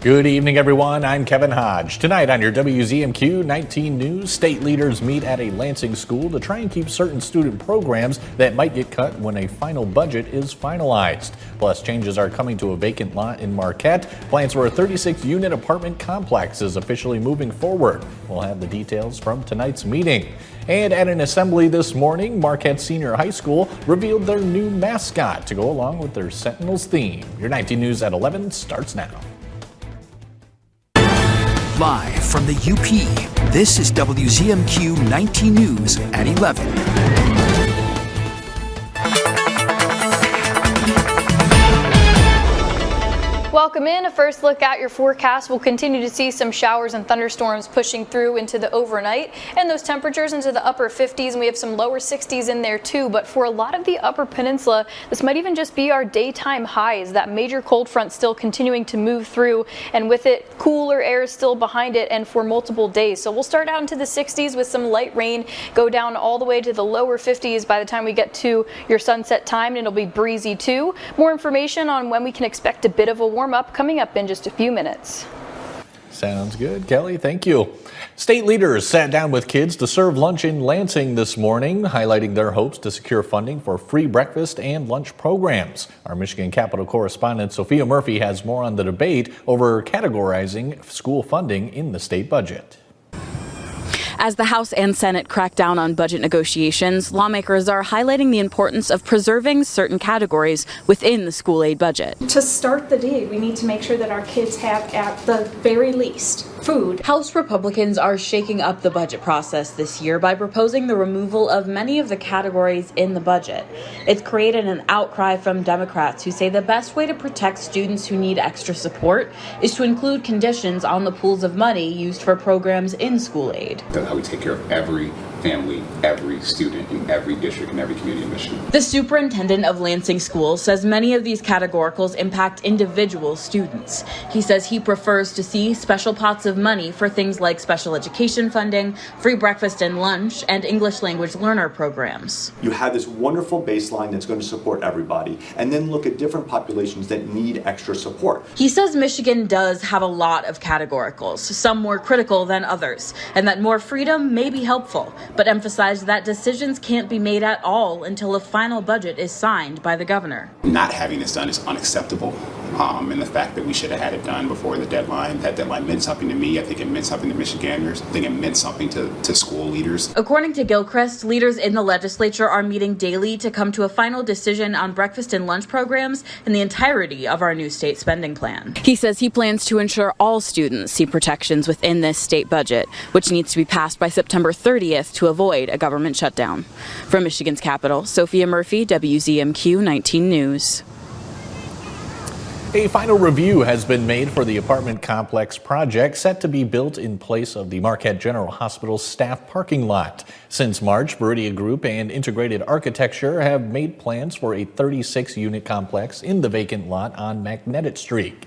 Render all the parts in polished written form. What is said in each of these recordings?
Good evening, everyone. I'm Kevin Hodge. Tonight on your WZMQ 19 News, state leaders meet at a Lansing school to try and keep certain student programs that might get cut when a final budget is finalized. Plus, changes are coming to a vacant lot in Marquette. Plans for a 36-unit apartment complex is officially moving forward. We'll have the details from tonight's meeting. And at an assembly this morning, Marquette Senior High School revealed their new mascot to go along with their Sentinels theme. Your 19 News at 11 starts now. Live from the UP, this is WZMQ 19 News at 11. Welcome in. A first look at your forecast. We'll continue to see some showers and thunderstorms pushing through into the overnight, and those temperatures into the upper 50s, and we have some lower 60s in there too. But for a lot of the upper peninsula, this might even just be our daytime highs. That major cold front still continuing to move through, and with it, cooler air is still behind it and for multiple days. So we'll start out into the 60s with some light rain, go down all the way to the lower 50s by the time we get to your sunset time, and it'll be breezy too. More information on when we can expect a bit of a warm up coming up in just a few minutes. Sounds good, Kelly. Thank you. State leaders sat down with kids to serve lunch in Lansing this morning, highlighting their hopes to secure funding for free breakfast and lunch programs. Our Michigan Capitol correspondent Sophia Murphy has more on the debate over categorizing school funding in the state budget. As the House and Senate crack down on budget negotiations, lawmakers are highlighting the importance of preserving certain categories within the school aid budget. To start the day, we need to make sure that our kids have, at the very least, food. House Republicans are shaking up the budget process this year by proposing the removal of many of the categories in the budget. It's created an outcry from Democrats who say the best way to protect students who need extra support is to include conditions on the pools of money used for programs in school aid. That's how we take care of every family, every student in every district, and every community in Michigan. The superintendent of Lansing Schools says many of these categoricals impact individual students. He says he prefers to see special pots of money for things like special education funding, free breakfast and lunch, and English language learner programs. You have this wonderful baseline that's going to support everybody, and then look at different populations that need extra support. He says Michigan does have a lot of categoricals, some more critical than others, and that more freedom may be helpful, but emphasized that decisions can't be made at all until a final budget is signed by the governor. Not having this done is unacceptable. And the fact that we should have had it done before the deadline, that deadline meant something to me. I think it meant something to Michiganders. I think it meant something to school leaders. According to Gilchrist, leaders in the legislature are meeting daily to come to a final decision on breakfast and lunch programs and the entirety of our new state spending plan. He says he plans to ensure all students see protections within this state budget, which needs to be passed by September 30th to avoid a government shutdown. From Michigan's capital, Sophia Murphy, WZMQ 19 News. A final review has been made for the apartment complex project set to be built in place of the Marquette General Hospital's staff parking lot. Since March, Viridia Group and Integrated Architecture have made plans for a 36-unit complex in the vacant lot on Magnetic Street.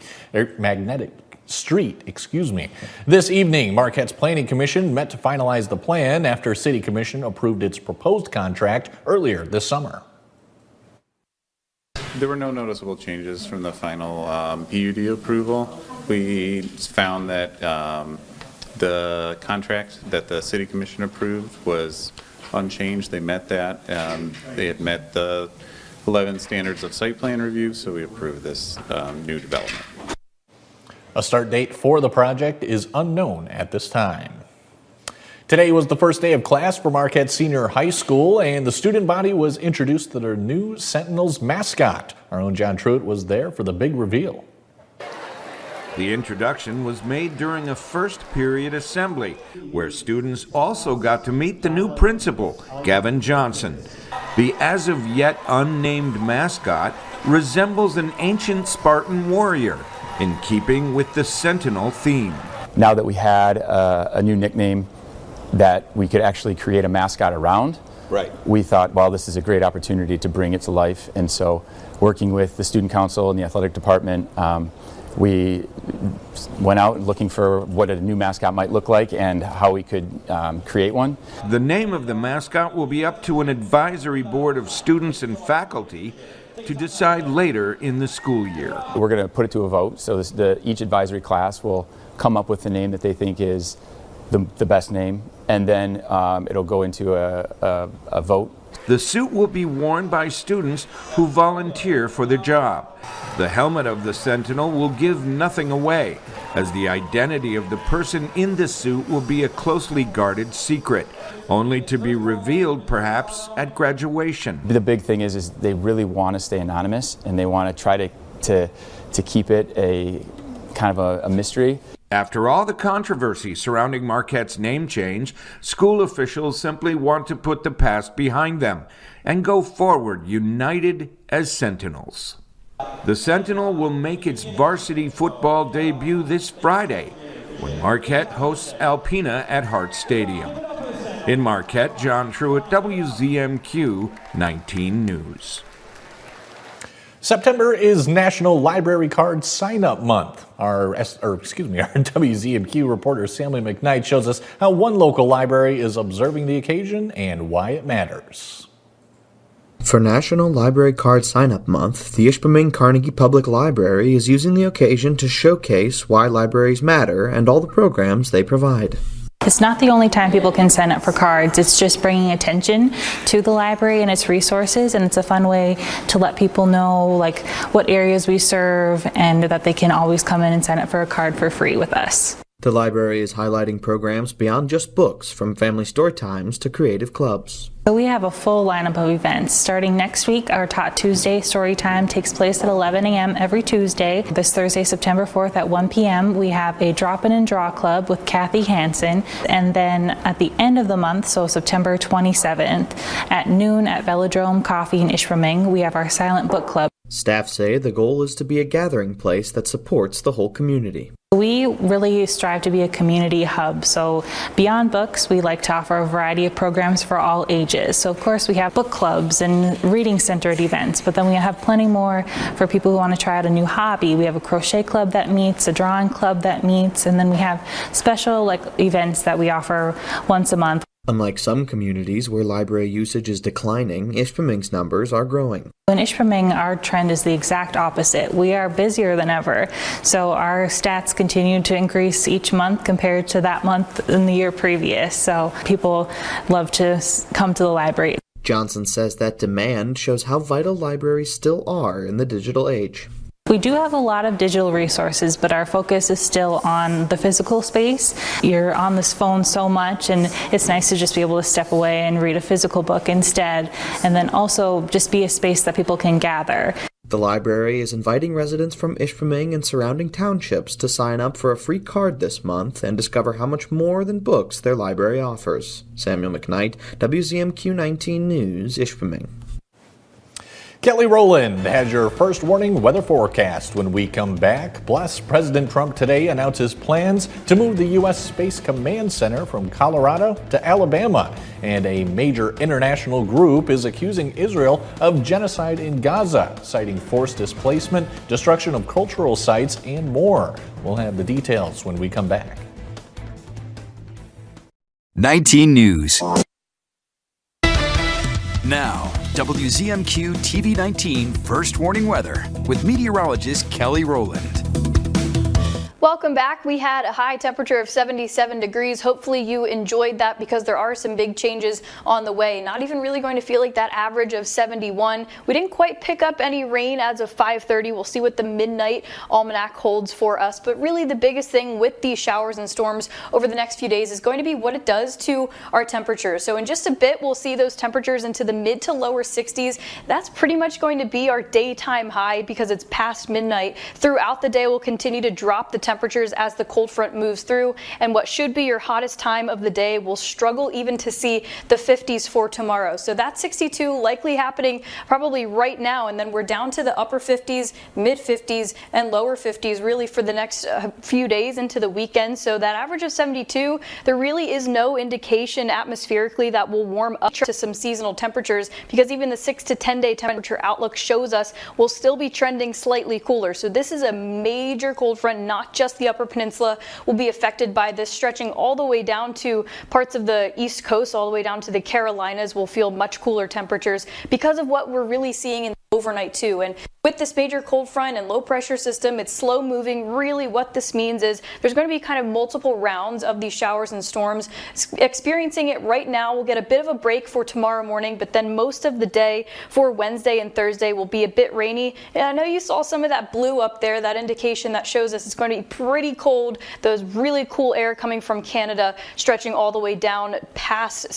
This evening, Marquette's Planning Commission met to finalize the plan after City Commission approved its proposed contract earlier this summer. There were no noticeable changes from the final PUD approval. We found that the contract that the City Commission approved was unchanged. They met that. They had met the 11 standards of site plan review, so we approved this new development. A start date for the project is unknown at this time. Today was the first day of class for Marquette Senior High School, and the student body was introduced to their new Sentinels mascot. Our own John Truitt was there for the big reveal. The introduction was made during a first period assembly, where students also got to meet the new principal, Gavin Johnson. The as of yet unnamed mascot resembles an ancient Spartan warrior, in keeping with the Sentinel theme. Now that we had a new nickname that we could actually create a mascot around, we thought, well, this is a great opportunity to bring it to life. And so working with the student council and the athletic department, we went out looking for what a new mascot might look like and how we could create one. The name of the mascot will be up to an advisory board of students and faculty, to decide later in the school year. We're going to put it to a vote, so each advisory class will come up with the name that they think is the best name, and then it'll go into a vote. The suit will be worn by students who volunteer for the job. The helmet of the Sentinel will give nothing away, as the identity of the person in the suit will be a closely guarded secret, only to be revealed perhaps at graduation. The big thing is they really want to stay anonymous, and they want to try to keep it a kind of a mystery. After all the controversy surrounding Marquette's name change, school officials simply want to put the past behind them and go forward united as Sentinels. The Sentinel will make its varsity football debut this Friday when Marquette hosts Alpena at Hart Stadium. In Marquette, John Truitt, WZMQ 19 News. September is National Library Card Sign-Up Month. Our WZMQ reporter Sammy McKnight shows us how one local library is observing the occasion and why it matters. For National Library Card Sign-Up Month, the Ishpeming Carnegie Public Library is using the occasion to showcase why libraries matter and all the programs they provide. It's not the only time people can sign up for cards. It's just bringing attention to the library and its resources, and it's a fun way to let people know like what areas we serve and that they can always come in and sign up for a card for free with us. The library is highlighting programs beyond just books, from family story times to creative clubs. So we have a full lineup of events. Starting next week, our Tot Tuesday story time takes place at 11 a.m. every Tuesday. This Thursday, September 4th at 1 p.m., we have a Drop-In and Draw Club with Kathy Hansen. And then at the end of the month, so September 27th, at noon at Velodrome Coffee in Ishpeming, we have our Silent Book Club. Staff say the goal is to be a gathering place that supports the whole community. We really strive to be a community hub. So beyond books, we like to offer a variety of programs for all ages. So of course we have book clubs and reading centered events, but then we have plenty more for people who want to try out a new hobby. We have a crochet club that meets, a drawing club that meets, and then we have special events that we offer once a month. Unlike some communities where library usage is declining, Ishpeming's numbers are growing. In Ishpeming, our trend is the exact opposite. We are busier than ever. So our stats continue to increase each month compared to that month in the year previous. So people love to come to the library. Johnson says that demand shows how vital libraries still are in the digital age. We do have a lot of digital resources, but our focus is still on the physical space. You're on this phone so much, and it's nice to just be able to step away and read a physical book instead, and then also just be a space that people can gather. The library is inviting residents from Ishpeming and surrounding townships to sign up for a free card this month and discover how much more than books their library offers. Samuel McKnight, WZMQ 19 News, Ishpeming. Kelly Rowland has your first warning weather forecast. When we come back, plus President Trump today announces plans to move the U.S. Space Command Center from Colorado to Alabama. And a major international group is accusing Israel of genocide in Gaza, citing forced displacement, destruction of cultural sites, and more. We'll have the details when we come back. 19 News. Now, WZMQ TV 19 First Warning Weather with meteorologist Kelly Rowland. Welcome back. We had a high temperature of 77 degrees. Hopefully you enjoyed that because there are some big changes on the way. Not even really going to feel like that average of 71. We didn't quite pick up any rain as of 5:30. We'll see what the midnight almanac holds for us. But really the biggest thing with these showers and storms over the next few days is going to be what it does to our temperatures. So in just a bit, we'll see those temperatures into the mid to lower 60s. That's pretty much going to be our daytime high because it's past midnight. Throughout the day, we'll continue to drop the temperatures as the cold front moves through, and what should be your hottest time of the day will struggle even to see the 50s for tomorrow. So that 62 likely happening probably right now, and then we're down to the upper 50s, mid 50s, and lower 50s really for the next few days into the weekend. So that average of 72, there really is no indication atmospherically that will warm up to some seasonal temperatures, because even the 6 to 10 day temperature outlook shows us we'll still be trending slightly cooler. So this is a major cold front. Not just the upper peninsula will be affected by this, stretching all the way down to parts of the East Coast, all the way down to the Carolinas will feel much cooler temperatures because of what we're really seeing in overnight too. And with this major cold front and low pressure system, it's slow moving. Really what this means is there's going to be kind of multiple rounds of these showers and storms. Experiencing it right now, we'll get a bit of a break for tomorrow morning, but then most of the day for Wednesday and Thursday will be a bit rainy. And I know you saw some of that blue up there, that indication that shows us it's going to be pretty cold. Those really cool air coming from Canada stretching all the way down past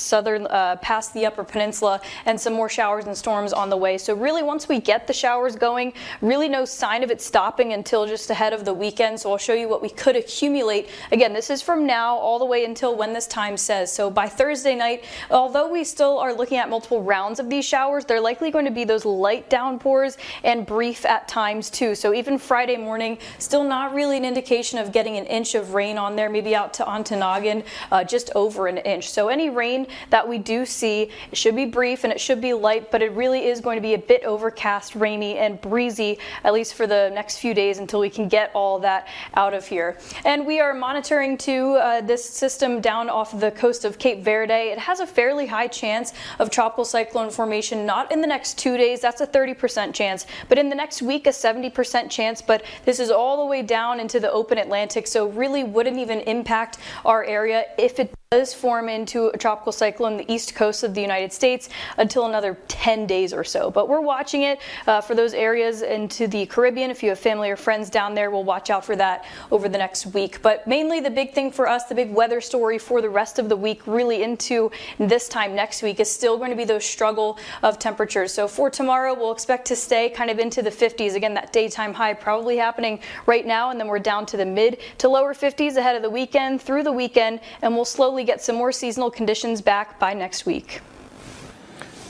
past the Upper Peninsula, and some more showers and storms on the way. So really once we get the showers going, really no sign of it stopping until just ahead of the weekend. So I'll show you what we could accumulate. Again, this is from now all the way until when this time says. So by Thursday night, although we still are looking at multiple rounds of these showers, they're likely going to be those light downpours and brief at times too. So even Friday morning, still not really an indication of getting an inch of rain on there, maybe out to Ontonagon, just over an inch. So any rain that we do see, it should be brief and it should be light, but it really is going to be a bit overcast, rainy, and breezy, at least for the next few days until we can get all that out of here. And we are monitoring too this system down off the coast of Cape Verde. It has a fairly high chance of tropical cyclone formation, not in the next 2 days, that's a 30% chance, but in the next week a 70% chance. But this is all the way down into the open Atlantic, so really wouldn't even impact our area if it does form into a tropical cyclone on the east coast of the United States until another 10 days or so. But we're watching it for those areas into the Caribbean. If you have family or friends down there, we'll watch out for that over the next week. But mainly the big thing for us, the big weather story for the rest of the week, really into this time next week, is still going to be those struggle of temperatures. So for tomorrow, we'll expect to stay kind of into the 50s. Again, that daytime high probably happening right now, and then we're down to the mid to lower 50s ahead of the weekend, through the weekend, and we'll slowly get some more seasonal conditions back by next week.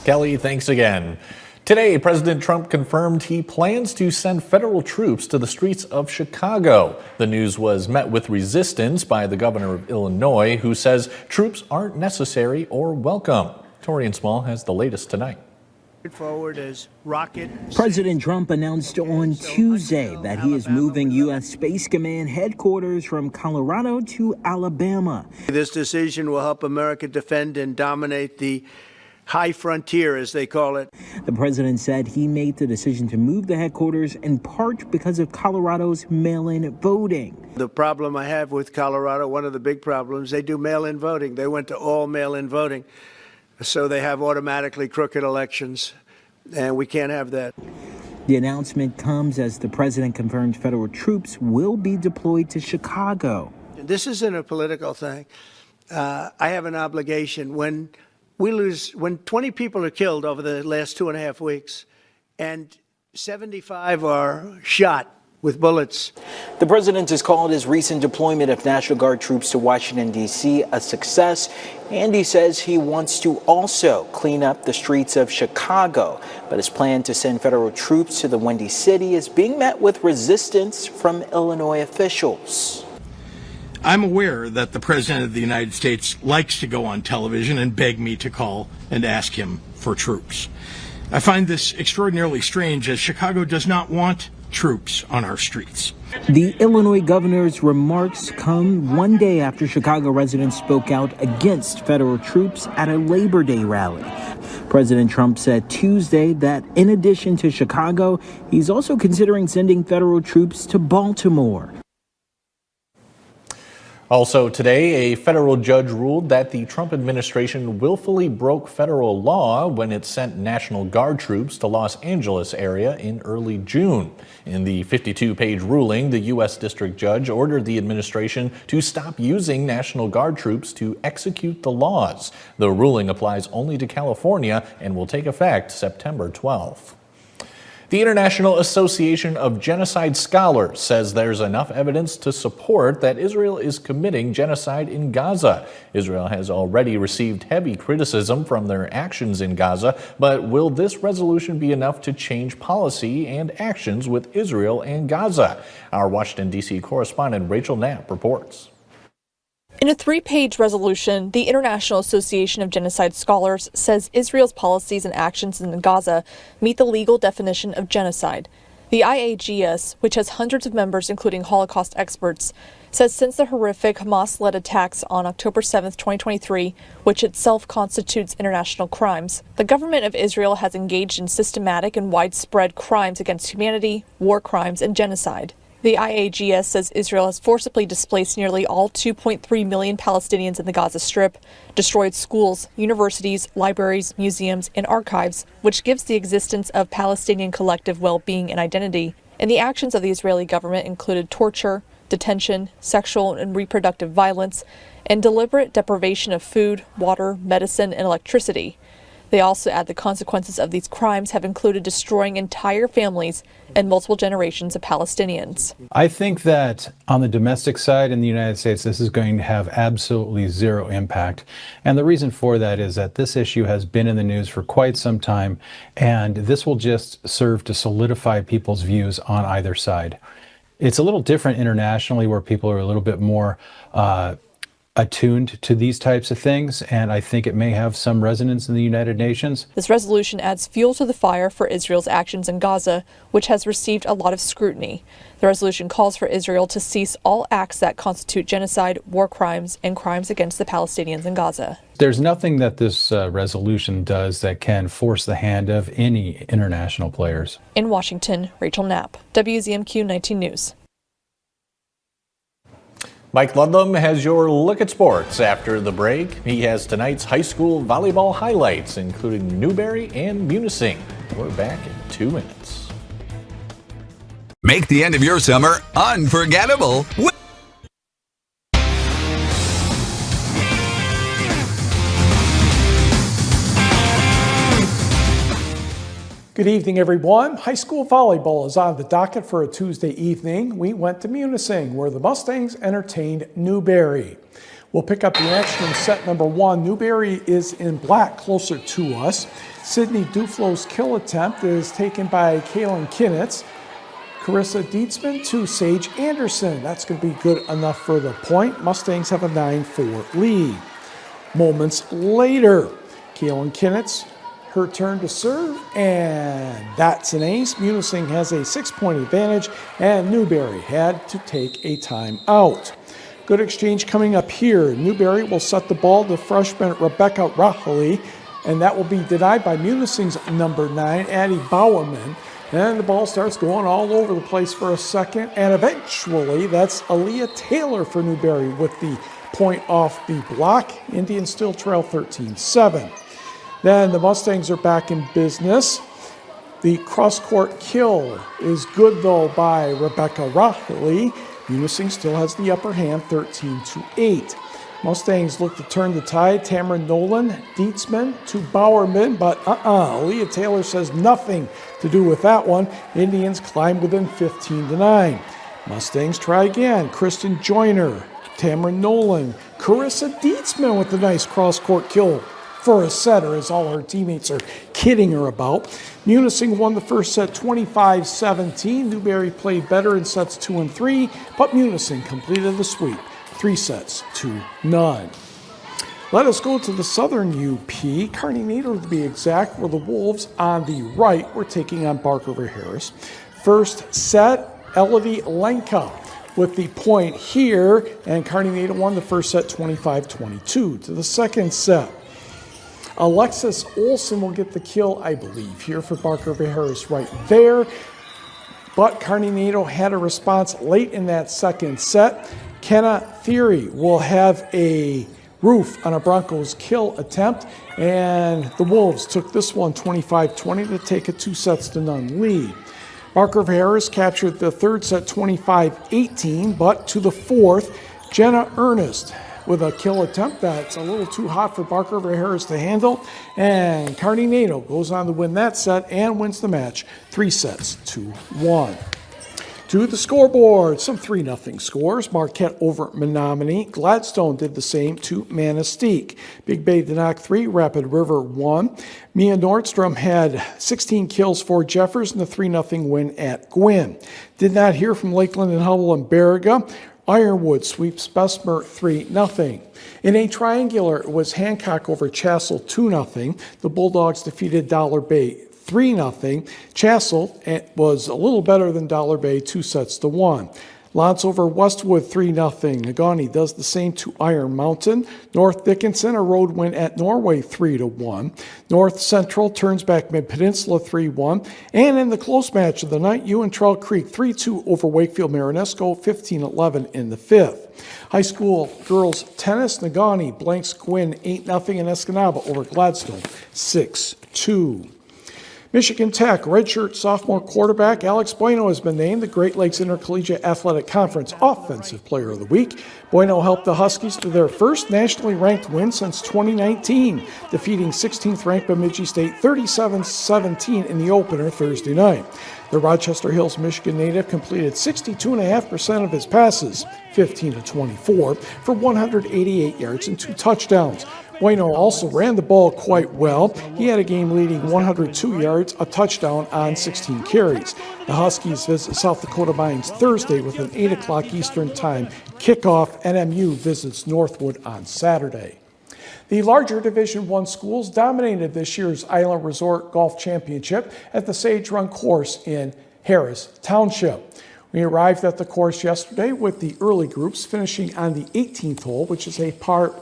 Kelly, thanks again. Today, President Trump confirmed he plans to send federal troops to the streets of Chicago. The news was met with resistance by the governor of Illinois, who says troops aren't necessary or welcome. Torian Small has the latest tonight. Forward as rocket. President Trump announced on Tuesday that he is moving U.S. Space Command headquarters from Colorado to Alabama. This decision will help America defend and dominate the high frontier, as they call it. The president said he made the decision to move the headquarters in part because of Colorado's mail-in voting. The problem I have with Colorado, one of the big problems, they do mail-in voting. They went to all mail-in voting. So they have automatically crooked elections, and we can't have that. The announcement comes as the president confirmed federal troops will be deployed to Chicago. This isn't a political thing. I have an obligation. When 20 people are killed over the last 2.5 weeks, and 75 are shot with bullets. The president has called his recent deployment of National Guard troops to Washington, D.C. a success, and he says he wants to also clean up the streets of Chicago. But his plan to send federal troops to the Windy City is being met with resistance from Illinois officials. I'm aware that the President of the United States likes to go on television and beg me to call and ask him for troops. I find this extraordinarily strange, as Chicago does not want troops on our streets. The Illinois governor's remarks come one day after Chicago residents spoke out against federal troops at a Labor Day rally. President Trump said Tuesday that in addition to Chicago, he's also considering sending federal troops to Baltimore. Also today, a federal judge ruled that the Trump administration willfully broke federal law when it sent National Guard troops to Los Angeles area in early June. In the 52-page ruling, the U.S. District Judge ordered the administration to stop using National Guard troops to execute the laws. The ruling applies only to California and will take effect September 12th. The International Association of Genocide Scholars says there's enough evidence to support that Israel is committing genocide in Gaza. Israel has already received heavy criticism from their actions in Gaza, but will this resolution be enough to change policy and actions with Israel and Gaza? Our Washington, D.C. correspondent Rachel Knapp reports. In a 3-page resolution, the International Association of Genocide Scholars says Israel's policies and actions in Gaza meet the legal definition of genocide. The IAGS, which has hundreds of members including Holocaust experts, says since the horrific Hamas-led attacks on October 7, 2023, which itself constitutes international crimes, the government of Israel has engaged in systematic and widespread crimes against humanity, war crimes, and genocide. The IAGS says Israel has forcibly displaced nearly all 2.3 million Palestinians in the Gaza Strip, destroyed schools, universities, libraries, museums, and archives, which gives the existence of Palestinian collective well-being and identity. And the actions of the Israeli government included torture, detention, sexual and reproductive violence, and deliberate deprivation of food, water, medicine, and electricity. They also add the consequences of these crimes have included destroying entire families and multiple generations of Palestinians. I think that on the domestic side in the United States, this is going to have absolutely zero impact. And the reason for that is that this issue has been in the news for quite some time, and this will just serve to solidify people's views on either side. It's a little different internationally, where people are a little bit more attuned to these types of things, and I think it may have some resonance in the United Nations. This resolution adds fuel to the fire for Israel's actions in Gaza, which has received a lot of scrutiny. The resolution calls for Israel to cease all acts that constitute genocide, war crimes, and crimes against the Palestinians in Gaza. There's nothing that this resolution does that can force the hand of any international players. In Washington, Rachel Knapp, WZMQ 19 News. Mike Ludlam has your look at sports after the break. He has tonight's high school volleyball highlights, including Newberry and Munising. We're back in 2 minutes. Make the end of your summer unforgettable. Good evening, everyone. High school volleyball is on the docket for a Tuesday evening. We went to Munising, where the Mustangs entertained Newberry. We'll pick up the action in set number 1. Newberry is in black closer to us. Sydney Duflo's kill attempt is taken by Kaylin Kinnitz. Carissa Dietzman to Sage Anderson. That's going to be good enough for the point. Mustangs have a 9-4 lead. Moments later, Kaylin Kinnitz, her turn to serve, and that's an ace. Munising has a 6-point advantage, and Newberry had to take a timeout. Good exchange coming up here. Newberry will set the ball to freshman Rebecca Rahali, and that will be denied by Munising's number 9, Addie Bowerman. And the ball starts going all over the place for a second, and eventually that's Aaliyah Taylor for Newberry with the point off the block. Indians still trail 13-7. Then the Mustangs are back in business. The cross-court kill is good, though, by Rebecca Rahali. Munising still has the upper hand, 13-8. Mustangs look to turn the tide. Tamara Nolan, Dietzman to Bowerman, but Aaliyah Taylor says nothing to do with that one. Indians climb within 15-9. Mustangs try again. Kristen Joyner, Tamara Nolan, Carissa Dietzman with the nice cross-court kill for a setter, as all her teammates are kidding her about. Munising won the first set 25-17. Newberry played better in sets 2 and 3, but Munising completed the sweep, 3-0. Let us go to the Southern UP. Kearney Nader, to be exact, where the Wolves on the right were taking on Barker Harris. First set, Elodie Lenka with the point here, and Kearney Nader won the first set 25-22. To the second set, Alexis Olson will get the kill, I believe, here for Barker Harris right there. But Kearney Nader had a response late in that second set. Kenna Theory will have a roof on a Broncos kill attempt, and the Wolves took this one 25-20 to take a 2-0 lead. Barker Harris captured the third set 25-18, but to the fourth, Jenna Ernest with a kill attempt that's a little too hot for Barker Harris to handle, and Kearney Nader goes on to win that set and wins the match 3-1. To the scoreboard, some 3-0 scores. Marquette over Menominee. Gladstone did the same to Manistee. Big Bay did knock 3, Rapid River 1. Mia Nordstrom had 16 kills for Jeffers in the 3-0 win at Gwynn. Did not hear from Lakeland and Hubble and Baraga. Ironwood sweeps Bessemer 3-0. In a triangular, it was Hancock over Chassell 2-0. The Bulldogs defeated Dollar Bay 3-0. Chassell was a little better than Dollar Bay, 2-1. Lots over Westwood, 3-0. Negaunee does the same to Iron Mountain. North Dickinson, a road win at Norway, 3-1. North Central turns back Mid-Peninsula, 3-1. And in the close match of the night, Trail Creek, 3-2 over Wakefield Marinesco, 15-11 in the fifth. High school girls tennis, Negaunee blanks Gwynn, 8-0 in Escanaba over Gladstone, 6-2. Michigan Tech redshirt sophomore quarterback Alex Bueno has been named the Great Lakes Intercollegiate Athletic Conference Offensive Player of the Week. Bueno helped the Huskies to their first nationally ranked win since 2019, defeating 16th ranked Bemidji State 37-17 in the opener Thursday night. The Rochester Hills, Michigan native completed 62.5% of his passes, 15-24, for 188 yards and 2 touchdowns. Bueno also ran the ball quite well. He had a game-leading 102 yards, a touchdown on 16 carries. The Huskies visit South Dakota Mines Thursday with an 8 o'clock Eastern Time kickoff. NMU visits Northwood on Saturday. The larger Division I schools dominated this year's Island Resort Golf Championship at the Sage Run course in Harris Township. We arrived at the course yesterday with the early groups finishing on the 18th hole, which is a par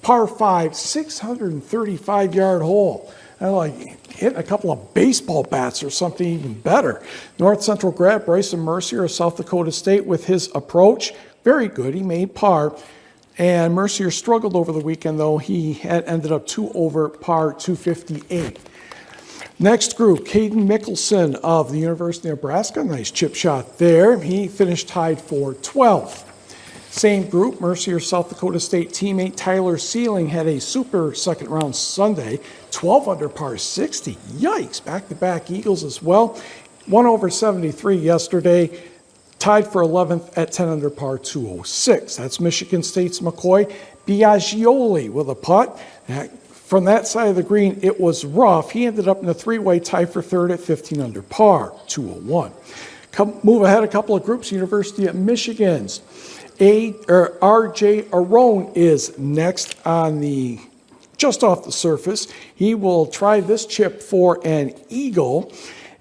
5, 635-yard hole. And like hitting a couple of baseball bats or something even better. North Central grad Bryson Mercier of South Dakota State with his approach. Very good. He made par. And Mercier struggled over the weekend, though. He had ended up 2 over par 258. Next group, Caden Mickelson of the University of Nebraska. Nice chip shot there. He finished tied for 12th. Same group, Mercier South Dakota State teammate Tyler Sealing had a super second round Sunday, 12 under par 60. Yikes, back-to-back Eagles as well. 1 over 73 yesterday, tied for 11th at 10 under par 206. That's Michigan State's McCoy Biaggioli with a putt. From that side of the green, it was rough. He ended up in a 3-way tie for third at 15 under par 201. Move ahead a couple of groups, University of Michigan's R.J. Arone is next on the, just off the surface. He will try this chip for an eagle.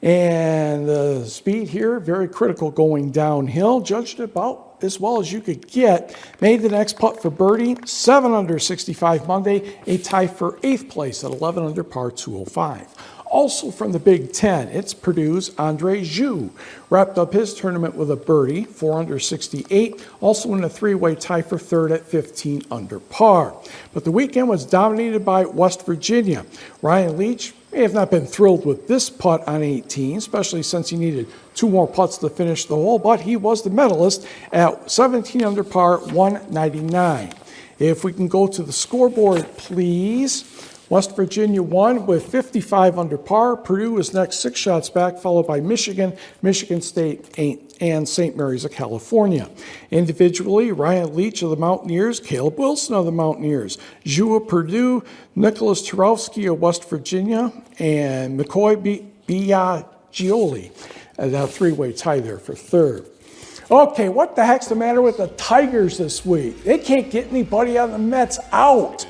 And the speed here, very critical going downhill. Judged about as well as you could get. Made the next putt for birdie, 7 under 65 Monday, a tie for 8th place at 11 under par 205. Also from the Big Ten, it's Purdue's Andre Jus. Wrapped up his tournament with a birdie, 4 under 68. Also in a 3-way tie for third at 15 under par. But the weekend was dominated by West Virginia. Ryan Leach may have not been thrilled with this putt on 18, especially since he needed 2 more putts to finish the hole, but he was the medalist at 17 under par, 199. If we can go to the scoreboard, please. West Virginia won with 55 under par. Purdue is next, 6 shots back, followed by Michigan, Michigan State, and St. Mary's of California. Individually, Ryan Leach of the Mountaineers, Caleb Wilson of the Mountaineers, Jus of Purdue, Nicholas Turowski of West Virginia, and McCoy Biaggioli. A 3-way tie there for third. Okay, what the heck's the matter with the Tigers this week? They can't get anybody on the Mets out.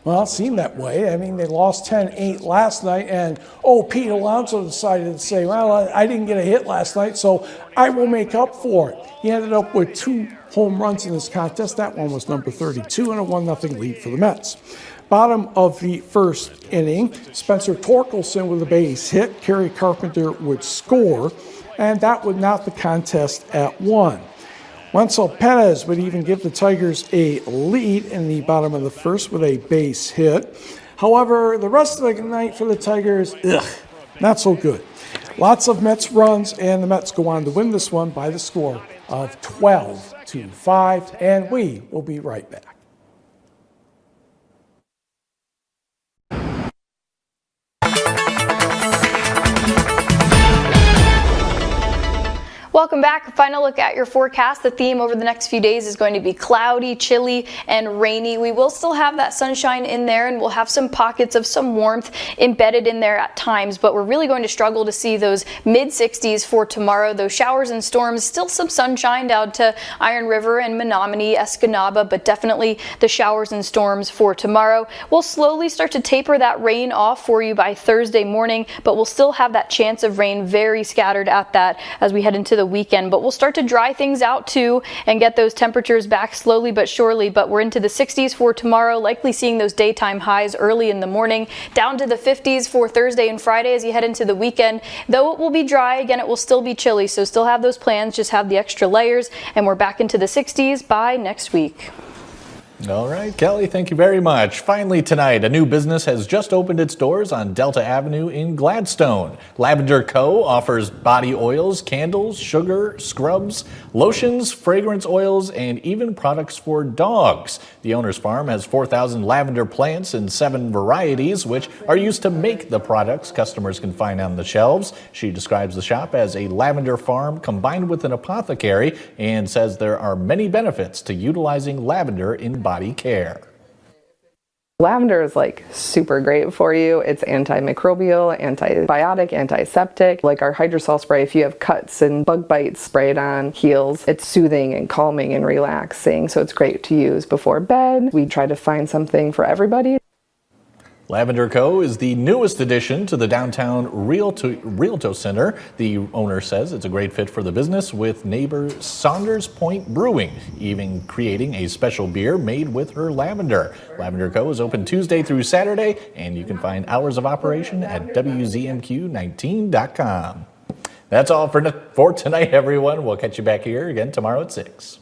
Well, it seemed that way. I mean, they lost 10-8 last night, and, Pete Alonso decided to say, well, I didn't get a hit last night, so I will make up for it. He ended up with 2 home runs in this contest. That one was number 32, and a 1-0 lead for the Mets. Bottom of the first inning, Spencer Torkelson with a base hit. Kerry Carpenter would score, and that would knot the contest at 1. Wenzel Perez would even give the Tigers a lead in the bottom of the first with a base hit. However, the rest of the night for the Tigers, not so good. Lots of Mets runs, and the Mets go on to win this one by the score of 12-5, and we will be right back. Welcome back. Final look at your forecast. The theme over the next few days is going to be cloudy, chilly, and rainy. We will still have that sunshine in there, and we'll have some pockets of some warmth embedded in there at times, but we're really going to struggle to see those mid-60s for tomorrow. Those showers and storms, still some sunshine down to Iron River and Menominee, Escanaba, but definitely the showers and storms for tomorrow. We'll slowly start to taper that rain off for you by Thursday morning, but we'll still have that chance of rain very scattered at that as we head into the weekend. But we'll start to dry things out too and get those temperatures back slowly but surely. But we're into the 60s for tomorrow, likely seeing those daytime highs early in the morning, down to the 50s for Thursday and Friday as you head into the weekend. Though it will be dry, again, it will still be chilly, so still have those plans, just have the extra layers, and we're back into the 60s by next week. All right, Kelly, thank you very much. Finally tonight, a new business has just opened its doors on Delta Avenue in Gladstone. Lavender Co. offers body oils, candles, sugar, scrubs, lotions, fragrance oils, and even products for dogs. The owner's farm has 4,000 lavender plants in 7 varieties, which are used to make the products customers can find on the shelves. She describes the shop as a lavender farm combined with an apothecary and says there are many benefits to utilizing lavender in body care. Lavender is like super great for you. It's antimicrobial, antibiotic, antiseptic. Like our hydrosol spray, if you have cuts and bug bites, spray it on, heals. It's soothing and calming and relaxing, so it's great to use before bed. We try to find something for everybody. Lavender Co. is the newest addition to the downtown Rialto Center. The owner says it's a great fit for the business, with neighbor Saunders Point Brewing even creating a special beer made with her lavender. Lavender Co. is open Tuesday through Saturday, and you can find hours of operation at WZMQ19.com. That's all for tonight, everyone. We'll catch you back here again tomorrow at 6.